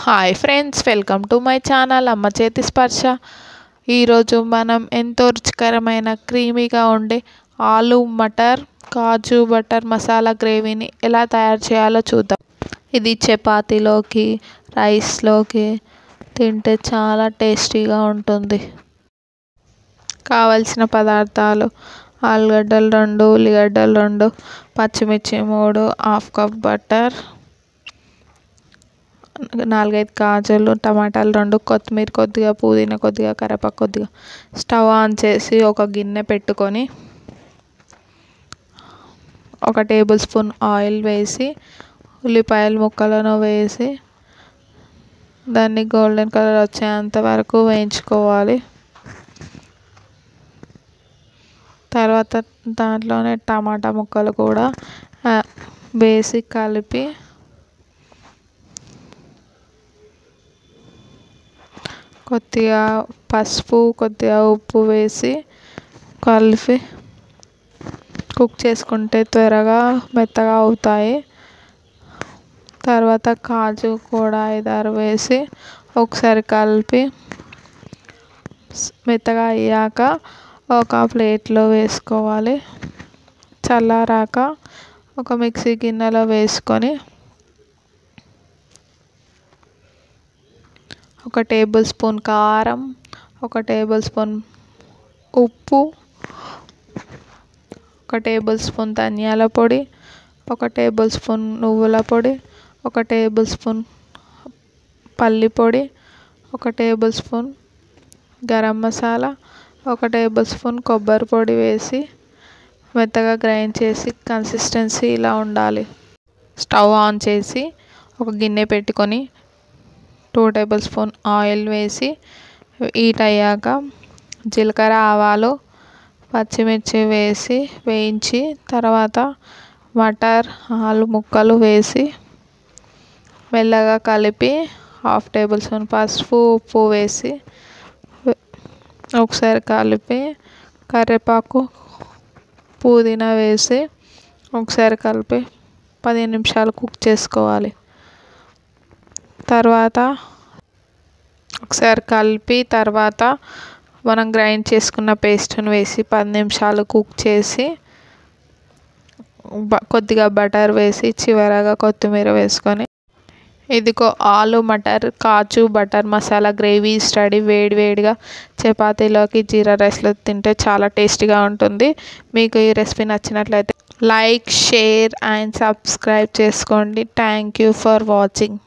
Hi friends, welcome to my channel అమ్మ చేతి స్పర్శ. ఈరోజు మనం ఎంతో రుచికరమైన క్రీమీగా ఉండే ఆలు మటర్ కాజు బటర్ మసాలా గ్రేవీని ఎలా తయారు చేయాలో చూద్దాం. ఇది చపాతీలోకి, రైస్లోకి తింటే చాలా టేస్టీగా ఉంటుంది. కావలసిన పదార్థాలు: ఆలుగడ్డలు 2, ఉల్లిగడ్డలు 2, పచ్చిమిర్చి 3, హాఫ్ కప్ బటర్, 4-5 కాజులు, టమాటాలు 2, కొత్తిమీర కొద్దిగా, పుదీనా కొద్దిగా, కరివేపాకు కొద్దిగా. స్టవ్ ఆన్ చేసి ఒక గిన్నె పెట్టుకొని 1 టేబుల్ స్పూన్ ఆయిల్ వేసి ఉల్లిపాయల ముక్కలను వేసి దాన్ని గోల్డెన్ కలర్ వచ్చేంత వరకు వేయించుకోవాలి. తర్వాత దాంట్లోనే టమాటా ముక్కలు కూడా వేసి కలిపి కొద్దిగా పసుపు, కొద్దిగా ఉప్పు వేసి కలిపి కుక్ చేసుకుంటే త్వరగా మెత్తగా అవుతాయి. తర్వాత కాజు కూడా 5-6 వేసి ఒకసారి కలిపి మెత్తగా అయ్యాక ఒక ప్లేట్లో వేసుకోవాలి. చల్లారాక ఒక మిక్సీ గిన్నెలో వేసుకొని 1 టేబుల్ స్పూన్ కారం, 1 టేబుల్ స్పూన్ ఉప్పు, 1 టేబుల్ స్పూన్ ధనియాల పొడి, 1 టేబుల్ స్పూన్ నువ్వుల పొడి, 1 టేబుల్ స్పూన్ పల్లి పొడి, 1 table spoon garam masala, 1 table spoon కొబ్బరి పొడి వేసి మెత్తగా గ్రైండ్ చేసి కన్సిస్టెన్సీ ఇలా ఉండాలి. స్టవ్ ఆన్ చేసి ఒక గిన్నె పెట్టుకొని 2 టేబుల్ స్పూన్ ఆయిల్ వేసి హీట్ అయ్యాక జీలకర్ర, ఆవాలు, పచ్చిమిర్చి వేసి వేయించి తర్వాత మటర్, ఆలు ముక్కలు వేసి మెల్లగా కలిపి 1/2 టేబుల్ స్పూన్ పసుపు, ఉప్పు వేసి ఒకసారి కలిపి కరివేపాకు, పుదీనా వేసి ఒకసారి కలిపి 15 నిమిషాలు కుక్ చేసుకోవాలి. తర్వాత ఒకసారి కలిపి తర్వాత మనం గ్రైండ్ చేసుకున్న పేస్ట్ని వేసి 10 నిమిషాలు కుక్ చేసి కొద్దిగా బటర్ వేసి చివరగా కొత్తిమీర వేసుకొని ఇదిగో ఆలు మటర్ కాజు బటర్ మసాలా గ్రేవీ రెడీ. వేడివేడిగా చపాతీలోకి, జీరా రైస్లో తింటే చాలా టేస్టీగా ఉంటుంది. మీకు ఈ రెసిపీ నచ్చినట్లయితే లైక్, షేర్ అండ్ సబ్స్క్రైబ్ చేసుకోండి. Thank you for watching.